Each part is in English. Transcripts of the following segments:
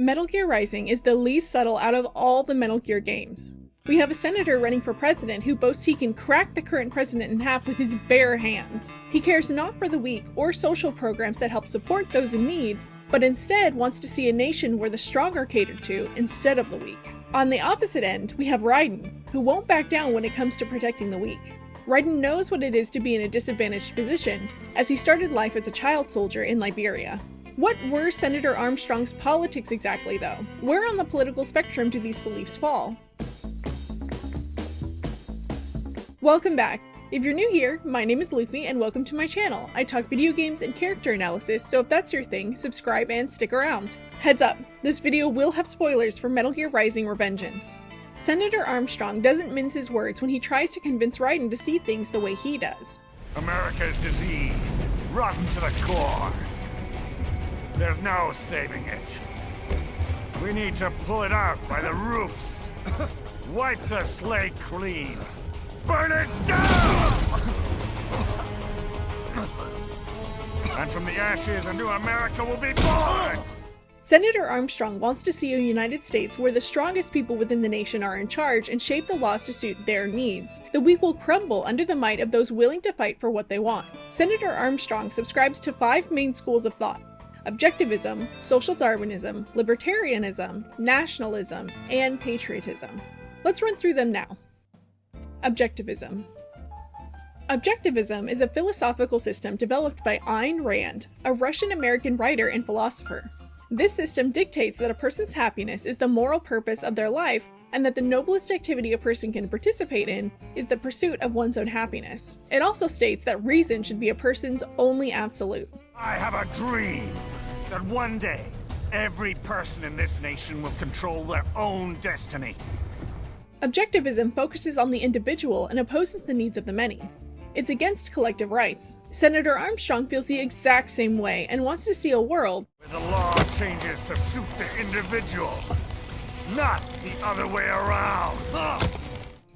Metal Gear Rising is the least subtle out of all the Metal Gear games. We have a senator running for president who boasts he can crack the current president in half with his bare hands. He cares not for the weak or social programs that help support those in need, but instead wants to see a nation where the strong are catered to instead of the weak. On the opposite end, we have Raiden, who won't back down when it comes to protecting the weak. Raiden knows what it is to be in a disadvantaged position, as he started life as a child soldier in Liberia. What were Senator Armstrong's politics exactly, though? Where on the political spectrum do these beliefs fall? Welcome back! If you're new here, my name is Luffy and welcome to my channel. I talk video games and character analysis, so if that's your thing, subscribe and stick around. Heads up, this video will have spoilers for Metal Gear Rising Revengeance. Senator Armstrong doesn't mince his words when he tries to convince Raiden to see things the way he does. America's diseased, rotten to the core. There's no saving it. We need to pull it out by the roots. Wipe the slate clean. Burn it down! And from the ashes, a new America will be born! Senator Armstrong wants to see a United States where the strongest people within the nation are in charge and shape the laws to suit their needs. The weak will crumble under the might of those willing to fight for what they want. Senator Armstrong subscribes to 5 main schools of thought: Objectivism, Social Darwinism, Libertarianism, Nationalism, and Patriotism. Let's run through them now. Objectivism. Objectivism is a philosophical system developed by Ayn Rand, a Russian-American writer and philosopher. This system dictates that a person's happiness is the moral purpose of their life, and that the noblest activity a person can participate in is the pursuit of one's own happiness. It also states that reason should be a person's only absolute. I have a dream that one day, every person in this nation will control their own destiny. Objectivism focuses on the individual and opposes the needs of the many. It's against collective rights. Senator Armstrong feels the exact same way and wants to see a world where the law changes to suit the individual, not the other way around.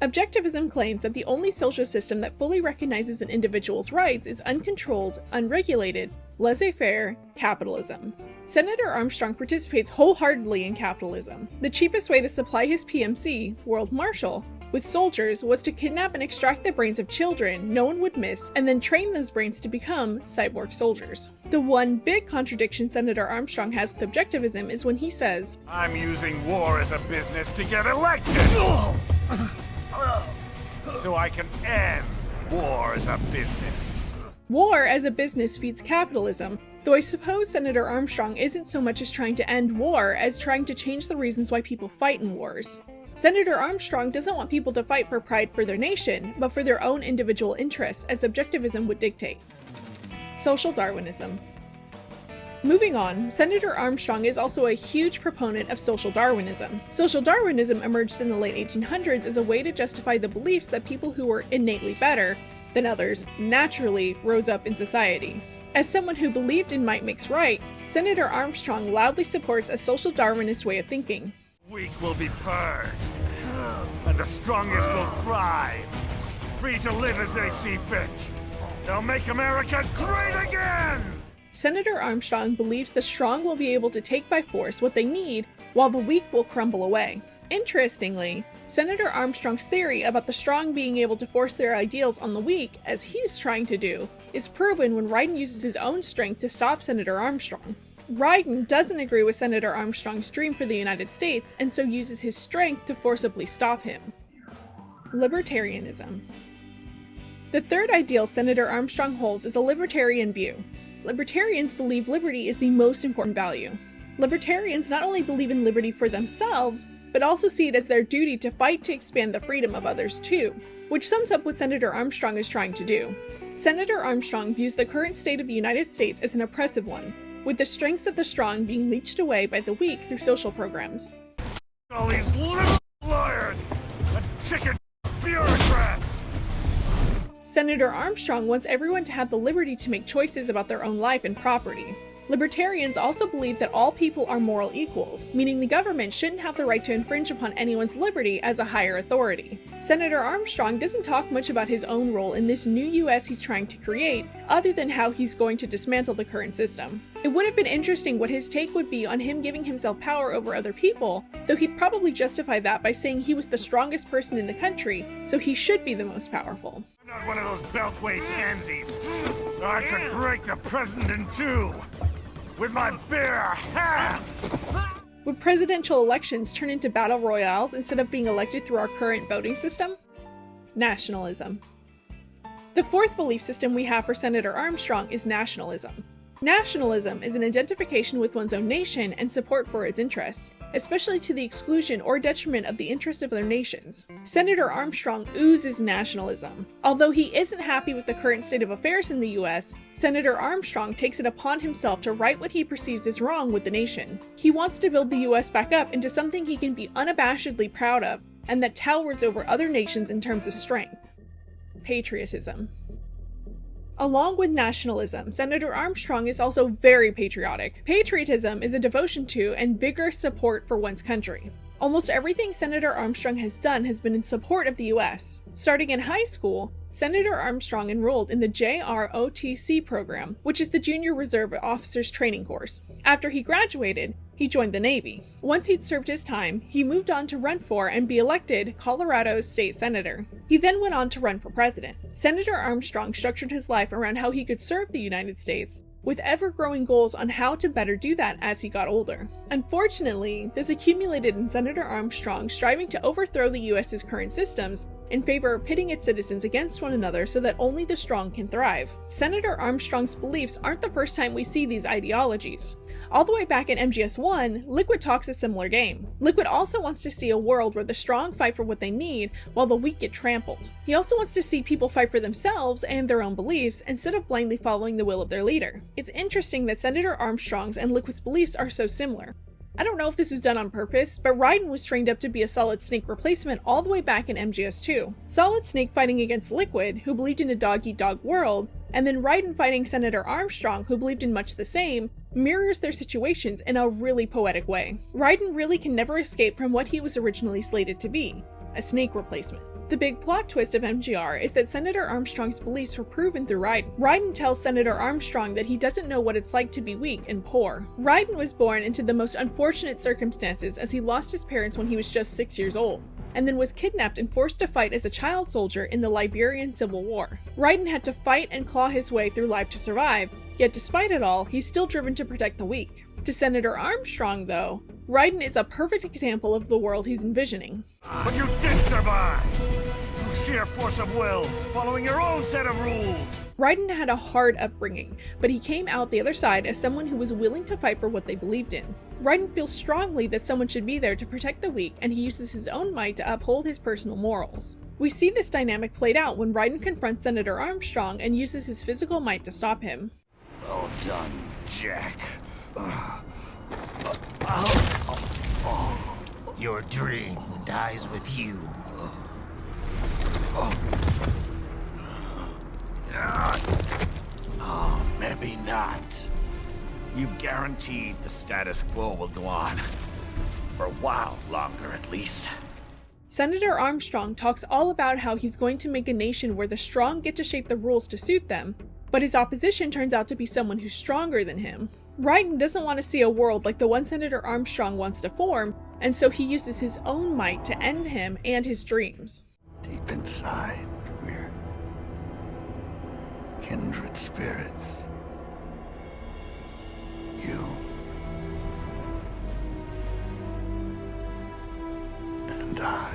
Objectivism claims that the only social system that fully recognizes an individual's rights is uncontrolled, unregulated, laissez-faire capitalism. Senator Armstrong participates wholeheartedly in capitalism. The cheapest way to supply his PMC, World Marshal, with soldiers was to kidnap and extract the brains of children no one would miss and then train those brains to become cyborg soldiers. The one big contradiction Senator Armstrong has with objectivism is when he says, I'm using war as a business to get elected! So I can end war as a business. War as a business feeds capitalism, though I suppose Senator Armstrong isn't so much as trying to end war as trying to change the reasons why people fight in wars. Senator Armstrong doesn't want people to fight for pride for their nation, but for their own individual interests, as objectivism would dictate. Social Darwinism. Moving on, Senator Armstrong is also a huge proponent of social Darwinism. Social Darwinism emerged in the late 1800s as a way to justify the beliefs that people who were innately better than others naturally rose up in society. As someone who believed in might makes right, Senator Armstrong loudly supports a social Darwinist way of thinking. Weak will be purged, and the strongest will thrive, free to live as they see fit. They'll make America great again! Senator Armstrong believes the strong will be able to take by force what they need, while the weak will crumble away. Interestingly, Senator Armstrong's theory about the strong being able to force their ideals on the weak, as he's trying to do, is proven when Raiden uses his own strength to stop Senator Armstrong. Raiden doesn't agree with Senator Armstrong's dream for the United States, and so uses his strength to forcibly stop him. Libertarianism. The third ideal Senator Armstrong holds is a libertarian view. Libertarians believe liberty is the most important value. Libertarians not only believe in liberty for themselves, but also see it as their duty to fight to expand the freedom of others too, which sums up what Senator Armstrong is trying to do. Senator Armstrong views the current state of the United States as an oppressive one, with the strengths of the strong being leached away by the weak through social programs. All these little lawyers and chicken bureaucrats! Senator Armstrong wants everyone to have the liberty to make choices about their own life and property. Libertarians also believe that all people are moral equals, meaning the government shouldn't have the right to infringe upon anyone's liberty as a higher authority. Senator Armstrong doesn't talk much about his own role in this new US he's trying to create, other than how he's going to dismantle the current system. It would have been interesting what his take would be on him giving himself power over other people, though he'd probably justify that by saying he was the strongest person in the country, so he should be the most powerful. I'm not one of those beltway pansies. I could break the president in two with my bare hands! Would presidential elections turn into battle royales instead of being elected through our current voting system? Nationalism. The fourth belief system we have for Senator Armstrong is nationalism. Nationalism is an identification with one's own nation and support for its interests, especially to the exclusion or detriment of the interests of other nations. Senator Armstrong oozes nationalism. Although he isn't happy with the current state of affairs in the US, Senator Armstrong takes it upon himself to right what he perceives as wrong with the nation. He wants to build the US back up into something he can be unabashedly proud of, and that towers over other nations in terms of strength. Patriotism. Along with nationalism, Senator Armstrong is also very patriotic. Patriotism is a devotion to and vigorous support for one's country. Almost everything Senator Armstrong has done has been in support of the US. Starting in high school, Senator Armstrong enrolled in the JROTC program, which is the Junior Reserve Officers Training Course. After he graduated, he joined the Navy. Once he'd served his time, he moved on to run for and be elected Colorado's state senator. He then went on to run for president. Senator Armstrong structured his life around how he could serve the United States, with ever-growing goals on how to better do that as he got older. Unfortunately, this accumulated in Senator Armstrong striving to overthrow the US's current systems in favor of pitting its citizens against one another so that only the strong can thrive. Senator Armstrong's beliefs aren't the first time we see these ideologies. All the way back in MGS1, Liquid talks a similar game. Liquid also wants to see a world where the strong fight for what they need while the weak get trampled. He also wants to see people fight for themselves and their own beliefs instead of blindly following the will of their leader. It's interesting that Senator Armstrong's and Liquid's beliefs are so similar. I don't know if this was done on purpose, but Raiden was trained up to be a Solid Snake replacement all the way back in MGS2. Solid Snake fighting against Liquid, who believed in a dog-eat-dog world, and then Raiden fighting Senator Armstrong, who believed in much the same, mirrors their situations in a really poetic way. Raiden really can never escape from what he was originally slated to be, a snake replacement. The big plot twist of MGR is that Senator Armstrong's beliefs were proven through Raiden. Raiden tells Senator Armstrong that he doesn't know what it's like to be weak and poor. Raiden was born into the most unfortunate circumstances as he lost his parents when he was just 6 years old, and then was kidnapped and forced to fight as a child soldier in the Liberian Civil War. Raiden had to fight and claw his way through life to survive, yet despite it all, he's still driven to protect the weak. To Senator Armstrong, though, Raiden is a perfect example of the world he's envisioning. But you did survive! Through sheer force of will, following your own set of rules! Raiden had a hard upbringing, but he came out the other side as someone who was willing to fight for what they believed in. Raiden feels strongly that someone should be there to protect the weak, and he uses his own might to uphold his personal morals. We see this dynamic played out when Raiden confronts Senator Armstrong and uses his physical might to stop him. Well done, Jack. Your dream dies with you. Oh, maybe not. You've guaranteed the status quo will go on. For a while longer, at least. Senator Armstrong talks all about how he's going to make a nation where the strong get to shape the rules to suit them, but his opposition turns out to be someone who's stronger than him. Raiden doesn't want to see a world like the one Senator Armstrong wants to form, and so he uses his own might to end him and his dreams. Deep inside, we're kindred spirits. You and I.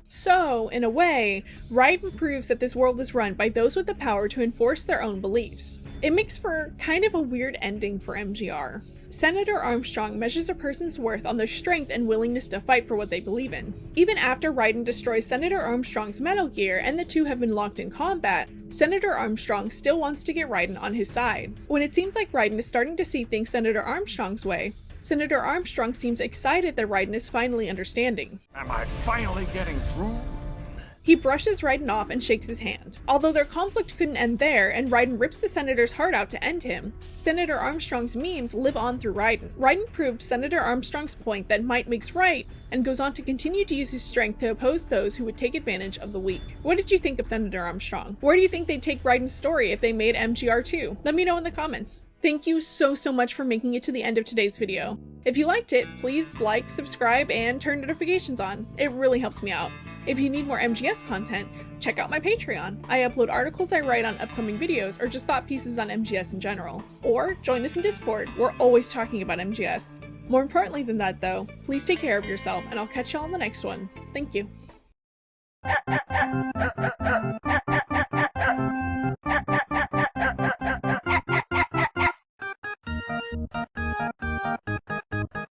So, in a way, Raiden proves that this world is run by those with the power to enforce their own beliefs. It makes for kind of a weird ending for MGR. Senator Armstrong measures a person's worth on their strength and willingness to fight for what they believe in. Even after Raiden destroys Senator Armstrong's Metal Gear and the two have been locked in combat, Senator Armstrong still wants to get Raiden on his side. When it seems like Raiden is starting to see things Senator Armstrong's way, Senator Armstrong seems excited that Raiden is finally understanding. Am I finally getting through? He brushes Raiden off and shakes his hand. Although their conflict couldn't end there, and Raiden rips the senator's heart out to end him, Senator Armstrong's memes live on through Raiden. Raiden proved Senator Armstrong's point that might makes right, and goes on to continue to use his strength to oppose those who would take advantage of the weak. What did you think of Senator Armstrong? Where do you think they'd take Raiden's story if they made MGR 2? Let me know in the comments. Thank you so much for making it to the end of today's video. If you liked it, please like, subscribe, and turn notifications on. It really helps me out. If you need more MGS content, check out my Patreon. I upload articles I write on upcoming videos or just thought pieces on MGS in general. Or join us in Discord. We're always talking about MGS. More importantly than that though, please take care of yourself and I'll catch y'all on the next one. Thank you.